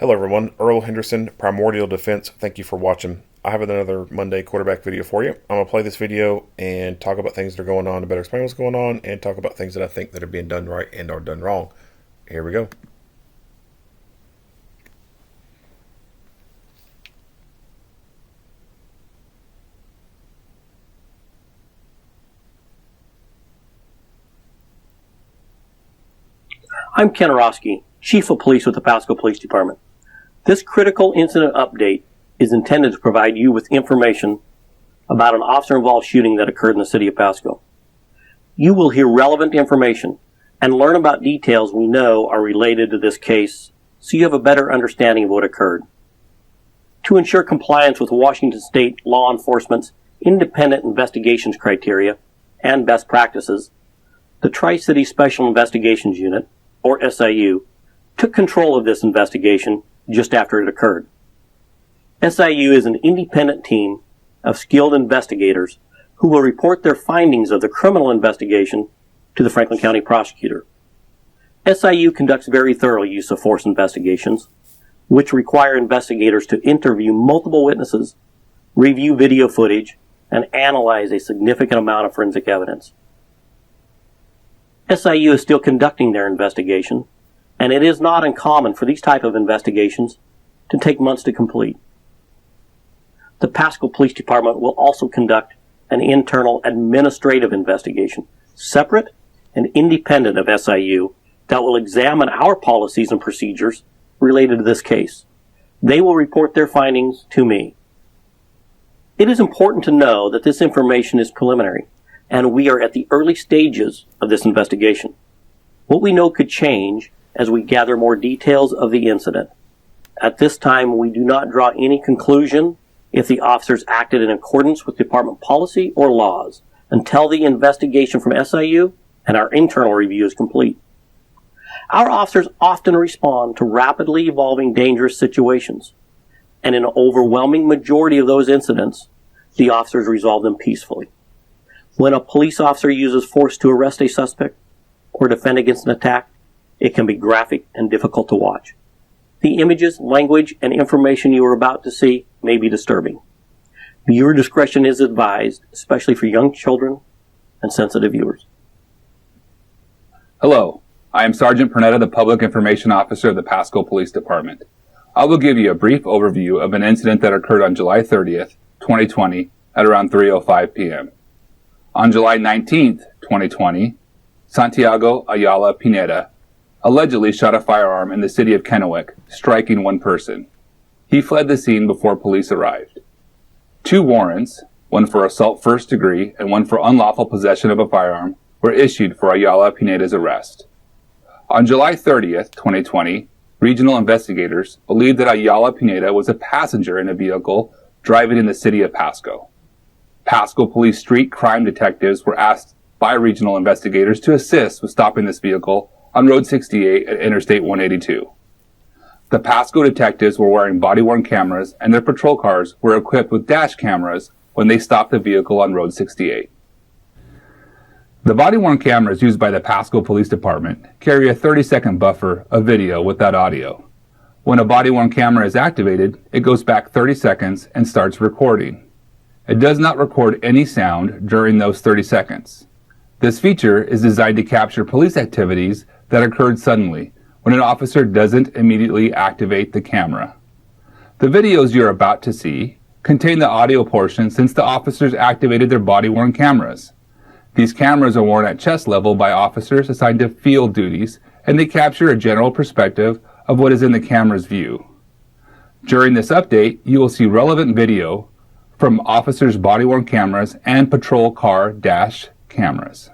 Hello everyone, Earl Henderson, Primordial Defense. Thank you for watching. I have another Monday quarterback video for you. I'm going to play this video and talk about things that are going on to better explain what's going on and talk about things that I think that are being done right and are done wrong. Here we go. I'm Ken Orosky, Chief of Police with the Pasco Police Department. This critical incident update is intended to provide you with information about an officer-involved shooting that occurred in the city of Pasco. You will hear relevant information and learn about details we know are related to this case so you have a better understanding of what occurred. To ensure compliance with Washington State law enforcement's independent investigations criteria and best practices, the Tri-City Special Investigations Unit, or SIU, took control of this investigation just after it occurred. SIU is an independent team of skilled investigators who will report their findings of the criminal investigation to the Franklin County prosecutor. SIU conducts very thorough use of force investigations, which require investigators to interview multiple witnesses, review video footage, and analyze a significant amount of forensic evidence. SIU is still conducting their investigation, and it is not uncommon for these type of investigations to take months to complete. The Pasco Police Department will also conduct an internal administrative investigation, separate and independent of SIU, that will examine our policies and procedures related to this case. They will report their findings to me. It is important to know that this information is preliminary, and we are at the early stages of this investigation. What we know could change as we gather more details of the incident. At this time, we do not draw any conclusion if the officers acted in accordance with department policy or laws until the investigation from SIU and our internal review is complete. Our officers often respond to rapidly evolving dangerous situations, and in an overwhelming majority of those incidents, the officers resolve them peacefully. When a police officer uses force to arrest a suspect or defend against an attack, it can be graphic and difficult to watch. The images, language, and information you are about to see may be disturbing. Viewer discretion is advised, especially for young children and sensitive viewers. Hello, I am Sergeant Pineda, the Public Information Officer of the Pasco Police Department. I will give you a brief overview of an incident that occurred on July 30th, 2020 at around 3:05 p.m. On July 19th, 2020, Santiago Ayala Pineda allegedly shot a firearm in the city of Kennewick, striking one person. He fled the scene before police arrived. 2 warrants, one for assault first degree and one for unlawful possession of a firearm, were issued for Ayala Pineda's arrest. On July 30th, 2020, regional investigators believed that Ayala Pineda was a passenger in a vehicle driving in the city of Pasco. Pasco Police street crime detectives were asked by regional investigators to assist with stopping this vehicle on Road 68 at Interstate 182. The Pasco detectives were wearing body-worn cameras, and their patrol cars were equipped with dash cameras when they stopped the vehicle on Road 68. The body-worn cameras used by the Pasco Police Department carry a 30-second buffer of video without audio. When a body-worn camera is activated, it goes back 30 seconds and starts recording. It does not record any sound during those 30 seconds. This feature is designed to capture police activities that occurred suddenly when an officer doesn't immediately activate the camera. The videos you're about to see contain the audio portion since the officers activated their body-worn cameras. These cameras are worn at chest level by officers assigned to field duties, and they capture a general perspective of what is in the camera's view. During this update, you will see relevant video from officers' body-worn cameras and patrol car dash cameras.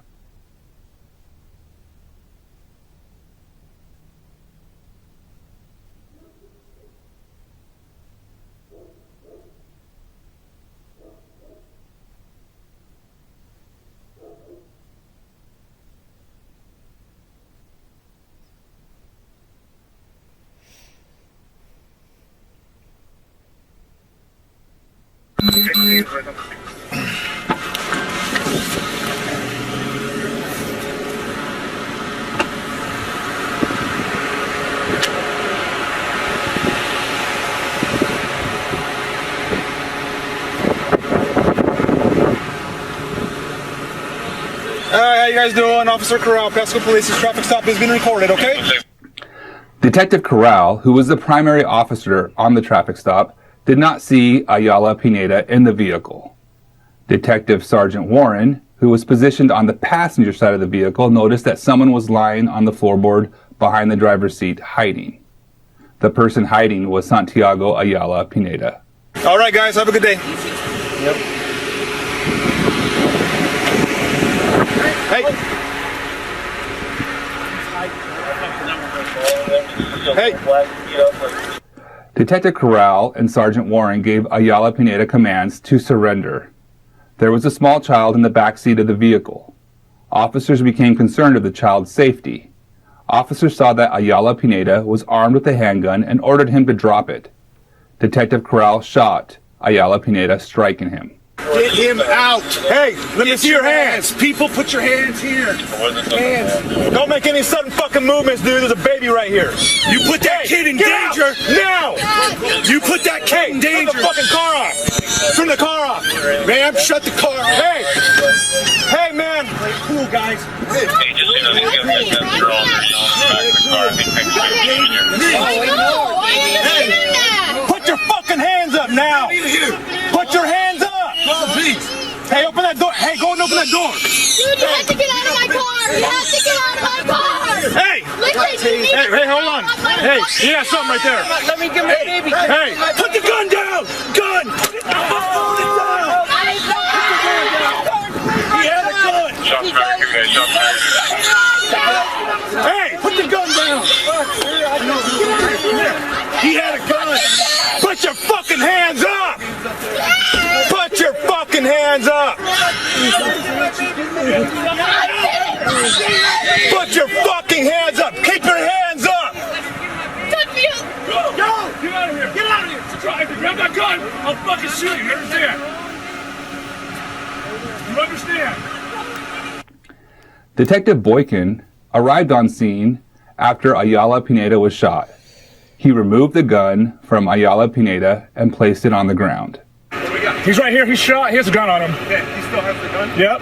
you guys doing? Officer Corral, Pasco Police's traffic stop has been recorded, okay? Detective Corral, who was the primary officer on the traffic stop, did not see Ayala Pineda in the vehicle. Detective Sergeant Warren, who was positioned on the passenger side of the vehicle, noticed that someone was lying on the floorboard behind the driver's seat hiding. The person hiding was Santiago Ayala Pineda. All right, guys, have a good day. Yep. Hey. Hey. Detective Corral and Sergeant Warren gave Ayala Pineda commands to surrender. There was a small child in the back seat of the vehicle. Officers became concerned of the child's safety. Officers saw that Ayala Pineda was armed with a handgun and ordered him to drop it. Detective Corral shot Ayala Pineda, striking him. Get him out. Hey, let me see your hands. People, put your hands here. Hands. Don't make any sudden fucking movements, dude. There's a baby right here. You put that kid in danger. Now. You put that kid in danger. Turn the fucking car off. Turn the car off. Ma'am, shut the car off. Hey. Hey, man. Cool, guys. Hey, just so you know, these guys got guns drawn. Hey, put your fucking hands up now. Put your hands up. Please. Hey, open that door. Hey, go and open that door. Dude, you have to get out of my car. You have to get out of my car. Hey. Listen, Hey, hold on. Hey, he has something right there. Let me get my baby. Hey, put the gun down. Gun. Put it down. He had a gun. Shots fired, you guys. Shots fired. Hey, put the gun down. He had a gun. Put your fucking hands up. Put your fucking hands up. Put your fucking hands up. Keep your hands up. Go! Get out of here! Get out of here! Try to grab that gun! I'll fucking shoot you! You understand? You understand? Detective Boykin arrived on scene after Ayala Pineda was shot. He removed the gun from Ayala Pineda and placed it on the ground. He's right here. He's shot. He has a gun on him. Yeah, he still has the gun? Yep.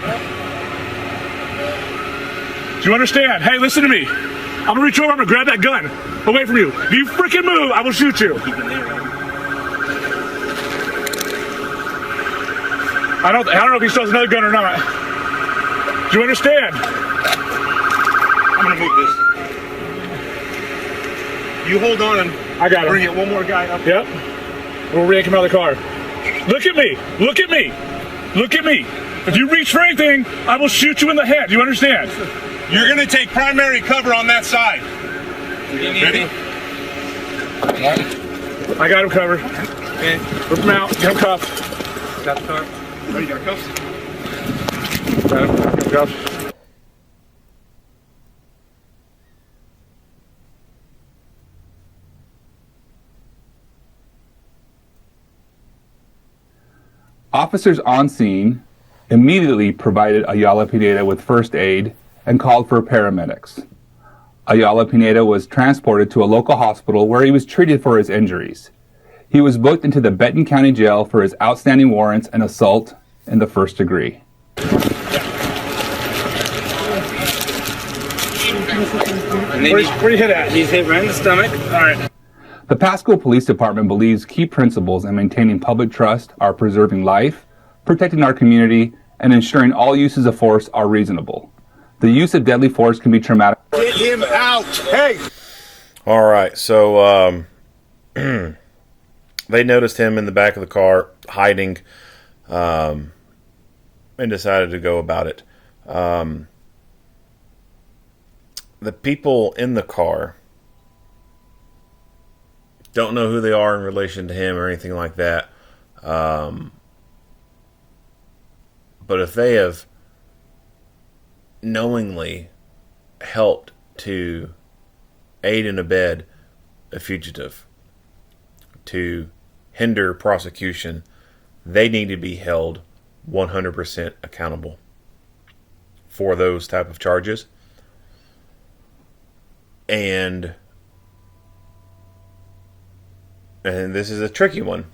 Do you understand? Hey, listen to me. I'm gonna reach over. I'm gonna grab that gun away from you. If you freaking move, I will shoot you. I don't know if he still has another gun or not. Do you understand? I'm gonna move this. You hold on and I got him. bring it one more guy up. Yep. We'll re-him out of the car. Look at me. Look at me. Look at me. If you reach for anything, I will shoot you in the head. Do you understand? You're gonna take primary cover on that side. Ready? I got him covered. Okay. Rip him out. Get him cuffed. Got the car. Ready, got cuffs? Got him. Get him cuffed. Officers on scene immediately provided Ayala Pineda with first aid and called for paramedics. Ayala Pineda was transported to a local hospital where he was treated for his injuries. He was booked into the Benton County Jail for his outstanding warrants and assault in the first degree. Where you hit at? He's hit right in the stomach. All right. The Pasco Police Department believes key principles in maintaining public trust are preserving life, protecting our community, and ensuring all uses of force are reasonable. The use of deadly force can be traumatic. Get him out. Hey. All right, so they noticed him in the back of the car hiding, and decided to go about it. The people in the car don't know who they are in relation to him or anything like that. But if they have knowingly helped to aid and abet a fugitive, to hinder prosecution, they need to be held 100% accountable for those type of charges. And this is a tricky one,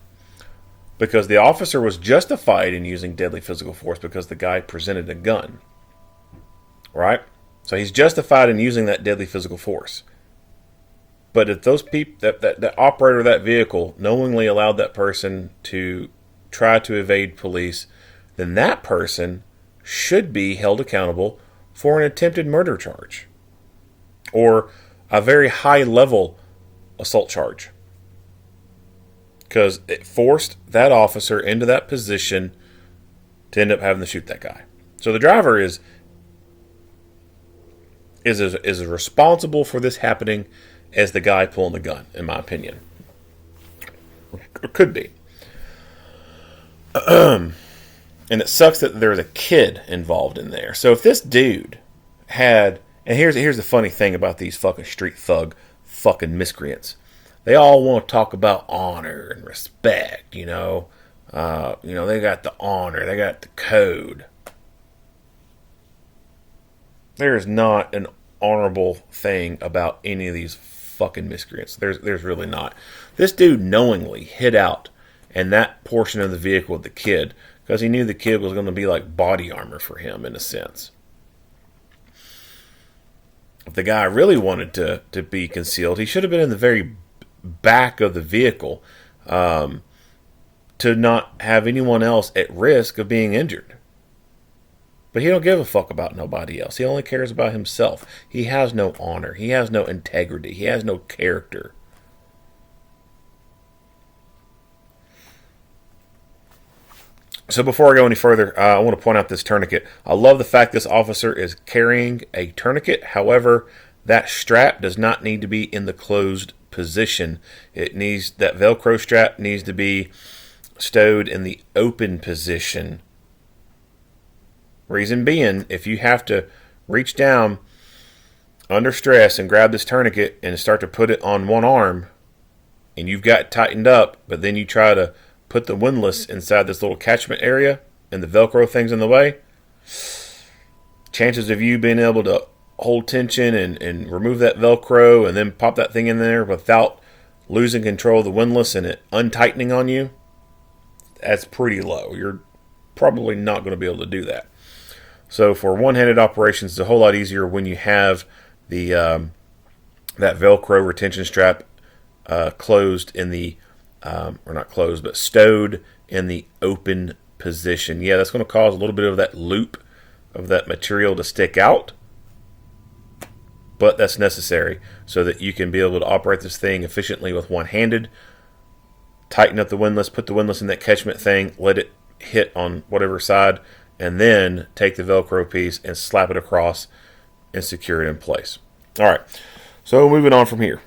because the officer was justified in using deadly physical force because the guy presented a gun. right? So he's justified in using that deadly physical force. But if those people, that operator of that vehicle knowingly allowed that person to try to evade police, then that person should be held accountable for an attempted murder charge or a very high level assault charge, because it forced that officer into that position to end up having to shoot that guy. So the driver is as responsible for this happening as the guy pulling the gun, in my opinion. Or could be. And it sucks that there's a kid involved in there. So if this dude had, and here's the funny thing about these fucking street thug fucking miscreants. They all want to talk about honor and respect, you know. They got the honor, they got the code. There is not an honorable thing about any of these fucking miscreants. There's really not. This dude knowingly hid out in that portion of the vehicle with the kid because he knew the kid was going to be like body armor for him in a sense. If the guy really wanted to be concealed, he should have been in the very back of the vehicle to not have anyone else at risk of being injured. But he don't give a fuck about nobody else. He only cares about himself. He has no honor. He has no integrity. He has no character. So before I go any further, I want to point out this tourniquet. I love the fact this officer is carrying a tourniquet. However, that strap does not need to be in the closed position. That Velcro strap needs to be stowed in the open position. Reason being, if you have to reach down under stress and grab this tourniquet and start to put it on one arm, and you've got it tightened up, but then you try to put the windlass inside this little catchment area and the Velcro thing's in the way, chances of you being able to hold tension and remove that Velcro and then pop that thing in there without losing control of the windlass and it untightening on you, that's pretty low. You're probably not going to be able to do that. So for one-handed operations, it's a whole lot easier when you have the that Velcro retention strap closed in the, or not closed, but stowed in the open position. Yeah, that's going to cause a little bit of that loop of that material to stick out, but that's necessary so that you can be able to operate this thing efficiently with one-handed. Tighten up the windlass, put the windlass in that catchment thing, let it hit on whatever side, and then take the Velcro piece and slap it across and secure it in place. All right, so moving on from here.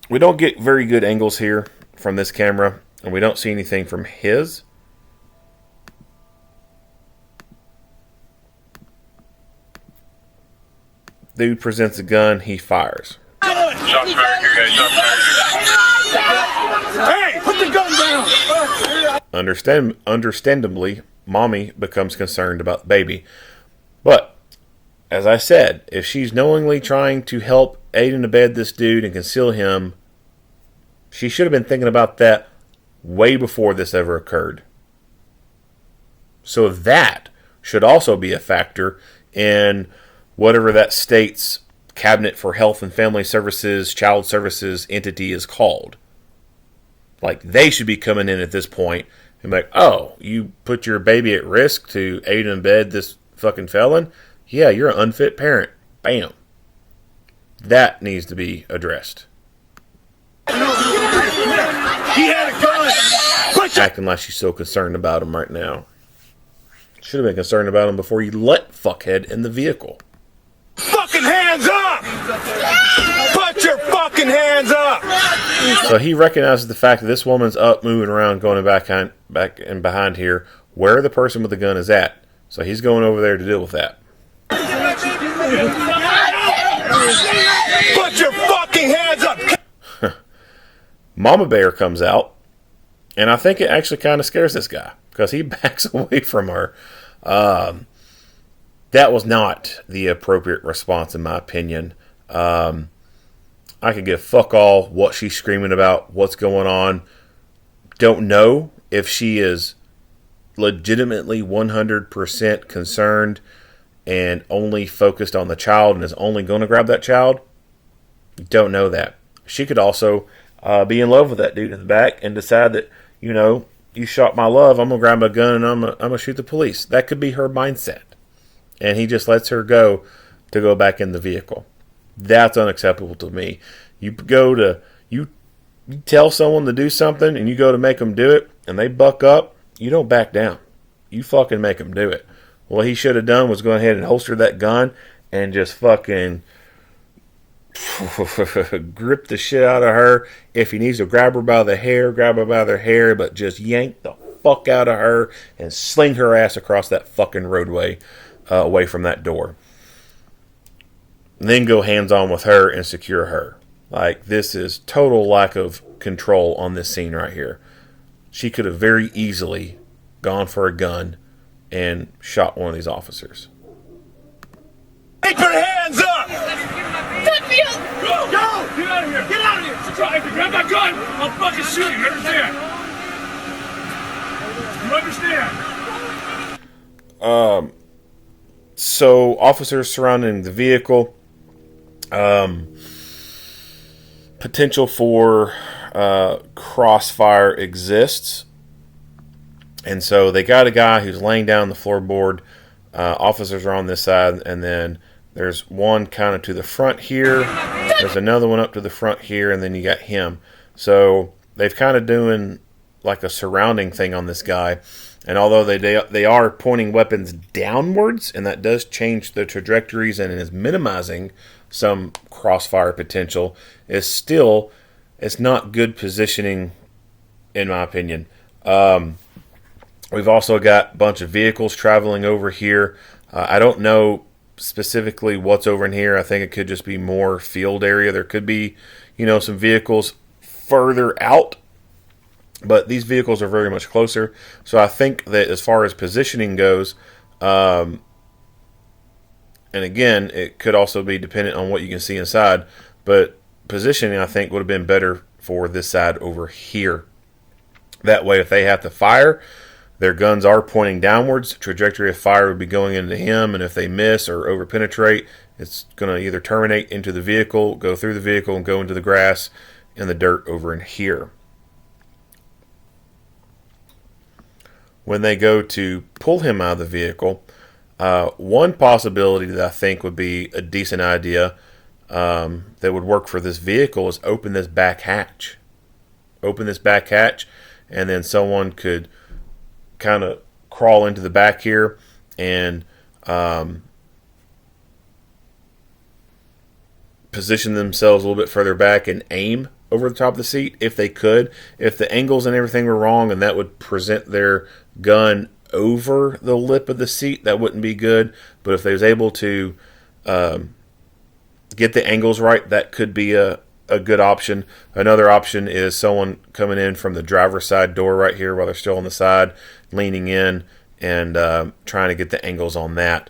We don't get very good angles here from this camera, and we don't see anything from his. Dude presents a gun, he fires. Hey, put the gun down! Understandably, mommy becomes concerned about the baby. But, as I said, if she's knowingly trying to help aid and abet this dude and conceal him, she should have been thinking about that way before this ever occurred. So that should also be a factor in whatever that state's Cabinet for Health and Family Services, Child Services entity is called. Like, they should be coming in at this point and be like, oh, you put your baby at risk to aid and abet this fucking felon? Yeah, you're an unfit parent. Bam. That needs to be addressed. He had a gun! Acting like she's so concerned about him right now. Should have been concerned about him before you let fuckhead in the vehicle. Fucking hands up! Put your fucking hands up! So he recognizes the fact that this woman's up, moving around, going back and behind here, where the person with the gun is at. So he's going over there to deal with that. Put your fucking hands up! Mama Bear comes out, and I think it actually kind of scares this guy because he backs away from her. That was not the appropriate response, in my opinion. I could give fuck all what she's screaming about, what's going on. Don't know if she is legitimately 100% concerned and only focused on the child and is only going to grab that child, you don't know that. She could also be in love with that dude in the back and decide that, you know, you shot my love, I'm going to grab a gun and I'm going to shoot the police. That could be her mindset. And he just lets her go to go back in the vehicle. That's unacceptable to me. You tell someone to do something and you go to make them do it and they buck up, you don't back down. You fucking make them do it. What he should have done was go ahead and holster that gun and just fucking grip the shit out of her. If he needs to grab her by the hair, grab her by their hair, but just yank the fuck out of her and sling her ass across that fucking roadway away from that door. And then go hands on with her and secure her. Like, this is total lack of control on this scene right here. She could have very easily gone for a gun and shot one of these officers. Keep your hands up! Put me up! Go! Get out of here! Get out of here! Try to grab that gun, I'll fucking shoot you, understand? You understand? So, officers surrounding the vehicle. Potential for crossfire exists. And so they got a guy who's laying down the floorboard. Officers are on this side, and then there's one kind of to the front here. There's another one up to the front here, and then you got him. So they've kind of doing like a surrounding thing on this guy. And although they are pointing weapons downwards, and that does change the trajectories and is minimizing some crossfire potential, it's not good positioning, in my opinion. We've also got a bunch of vehicles traveling over here. I don't know specifically what's over in here. I think it could just be more field area. There could be, some vehicles further out, but these vehicles are very much closer. So I think that as far as positioning goes, and again, it could also be dependent on what you can see inside, but positioning, I think, would have been better for this side over here. That way, if they have to fire, their guns are pointing downwards. Trajectory of fire would be going into him, and if they miss or over-penetrate, it's going to either terminate into the vehicle, go through the vehicle, and go into the grass and the dirt over in here. When they go to pull him out of the vehicle, one possibility that I think would be a decent idea that would work for this vehicle is open this back hatch. Open this back hatch, and then someone could kind of crawl into the back here and position themselves a little bit further back and aim over the top of the seat if they could. If the angles and everything were wrong and that would present their gun over the lip of the seat, that wouldn't be good. But if they was able to get the angles right, that could be a good option. Another option is someone coming in from the driver's side door right here while they're still on the side, leaning in and trying to get the angles on that.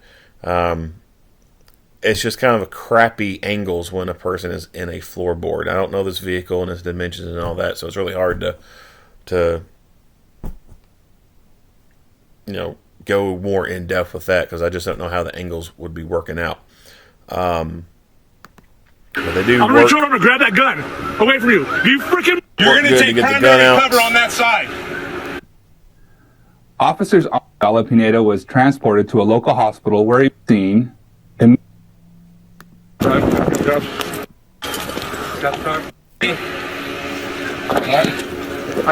It's just kind of a crappy angles when a person is in a floorboard. I don't know this vehicle and its dimensions and all that, so it's really hard to go more in depth with that because I just don't know how the angles would be working out. But they do. I'm gonna reach over and grab that gun away from you. You freaking. You're gonna take primary cover on that side. Officers Ayala Pineda was transported to a local hospital where he was seen. I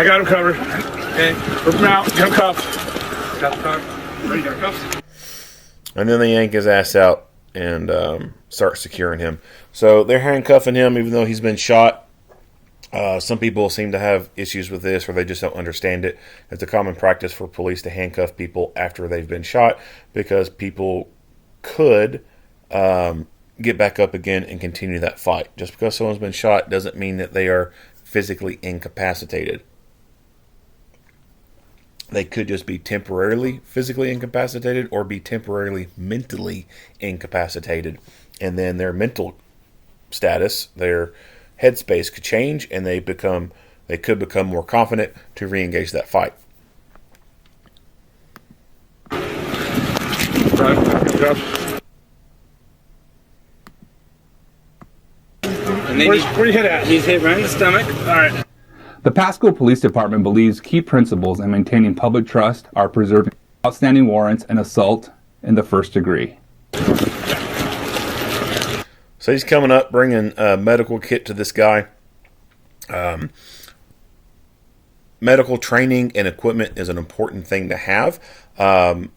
got him covered. Okay, rip him out. Get him cuffed. Ready, got cuffs. And then they yank his ass out and start securing him. So they're handcuffing him even though he's been shot. Some people seem to have issues with this or they just don't understand it. It's a common practice for police to handcuff people after they've been shot because people could get back up again and continue that fight. Just because someone's been shot doesn't mean that they are physically incapacitated. They could just be temporarily physically incapacitated or be temporarily mentally incapacitated. And then their mental status, their headspace could change and they could become more confident to re-engage that fight. Right. Yep. Where you hit at? He's hit right in the stomach. All right. The Pasco Police Department believes key principles in maintaining public trust are preserving outstanding warrants and assault in the first degree. So he's coming up, bringing a medical kit to this guy. Medical training and equipment is an important thing to have, and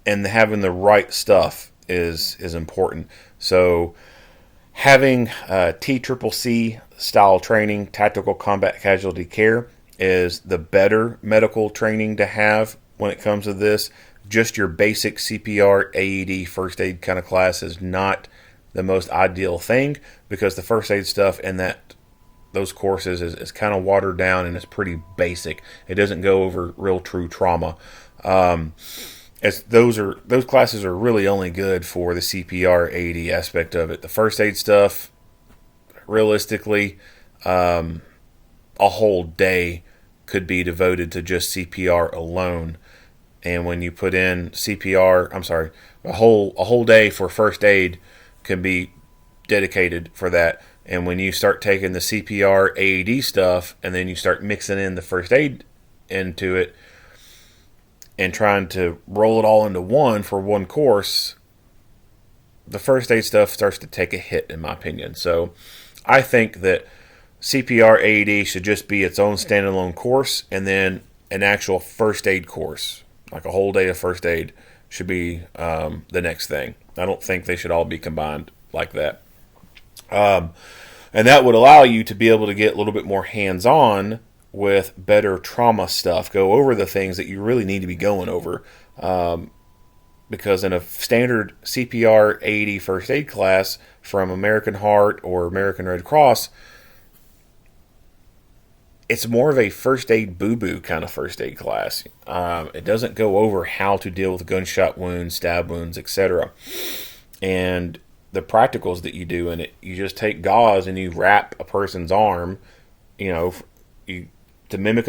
having the right stuff is important. So having TCCC style training, tactical combat casualty care, is the better medical training to have when it comes to this. Just your basic CPR, AED, first aid kind of class is not the most ideal thing, because the first aid stuff in those courses is kind of watered down and it's pretty basic. It doesn't go over real true trauma. Those classes are really only good for the CPR, AED aspect of it. The first aid stuff, realistically, a whole day could be devoted to just CPR alone. And when you put in a whole day for first aid can be dedicated for that. And when you start taking the CPR, AED stuff, and then you start mixing in the first aid into it and trying to roll it all into one for one course, the first aid stuff starts to take a hit, in my opinion. So I think that CPR, AED should just be its own standalone course, and then an actual first aid course, like a whole day of first aid, should be the next thing. I don't think they should all be combined like that. And that would allow you to be able to get a little bit more hands-on with better trauma stuff. Go over the things that you really need to be going over. Because in a standard CPR, AED first aid class from American Heart or American Red Cross, it's more of a first aid boo-boo kind of first aid class. It doesn't go over how to deal with gunshot wounds, stab wounds, etc. And the practicals that you do in it, you just take gauze and you wrap a person's arm, to mimic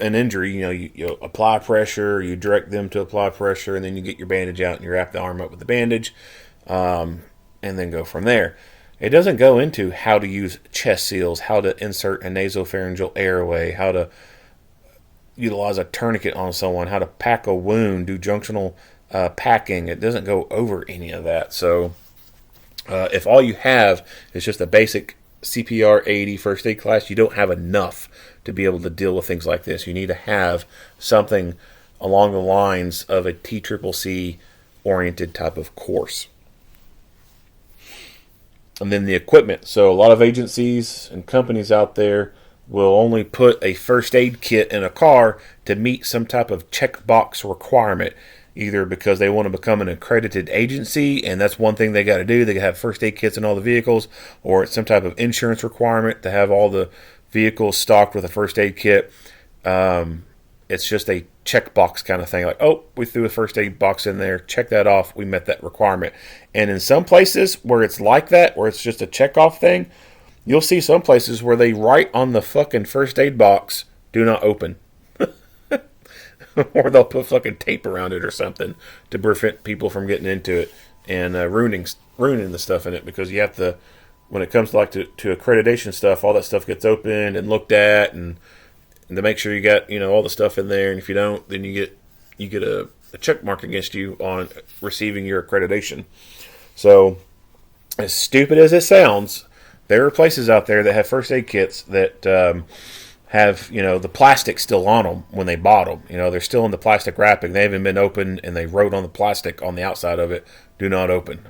an injury. You apply pressure, you direct them to apply pressure, and then you get your bandage out and you wrap the arm up with the bandage, and then go from there. It doesn't go into how to use chest seals, how to insert a nasopharyngeal airway, how to utilize a tourniquet on someone, how to pack a wound, do junctional packing. It doesn't go over any of that. So if all you have is just a basic CPR, AED first aid class, you don't have enough to be able to deal with things like this. You need to have something along the lines of a TCCC oriented type of course. And then the equipment. So a lot of agencies and companies out there will only put a first aid kit in a car to meet some type of checkbox requirement, either because they want to become an accredited agency and that's one thing they got to do. They got to have first aid kits in all the vehicles, or it's some type of insurance requirement to have all the vehicles stocked with a first aid kit. It's just a checkbox kind of thing. Like, oh, we threw a first aid box in there. Check that off. We met that requirement. And in some places where it's like that, where it's just a check off thing, you'll see some places where they write on the fucking first aid box, "Do not open." Or they'll put fucking tape around it or something to prevent people from getting into it and ruining the stuff in it. Because you have to, when it comes to accreditation stuff, all that stuff gets opened and looked at, and to make sure you got all the stuff in there. And if you don't, then you get a check mark against you on receiving your accreditation. So as stupid as it sounds, there are places out there that have first aid kits that have the plastic still on them when they bought them. They're still in the plastic wrapping. They haven't been opened, and they wrote on the plastic on the outside of it, "Do not open."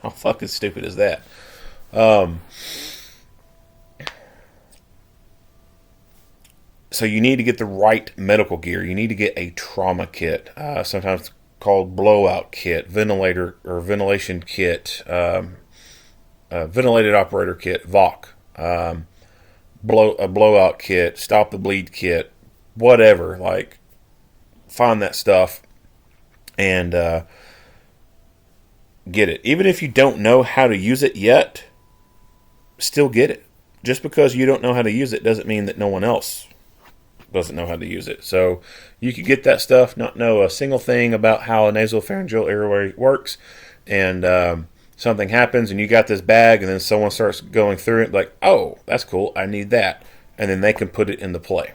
How fucking stupid is that? So you need to get the right medical gear. You need to get a trauma kit, sometimes called blowout kit, ventilator or ventilation kit, ventilated operator kit, VOC, a blowout kit, stop the bleed kit, whatever. Like, find that stuff and get it. Even if you don't know how to use it yet, still get it. Just because you don't know how to use it doesn't mean that no one else doesn't know how to use it. So you could get that stuff, not know a single thing about how a nasopharyngeal airway works, and something happens and you got this bag and then someone starts going through it like, oh, that's cool, I need that. And then they can put it into play.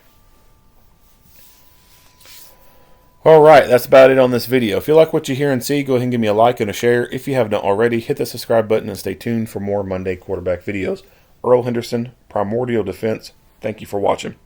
Alright, that's about it on this video. If you like what you hear and see, go ahead and give me a like and a share. If you have not already, hit the subscribe button and stay tuned for more Monday quarterback videos. Earl Henderson, Primordial Defense. Thank you for watching.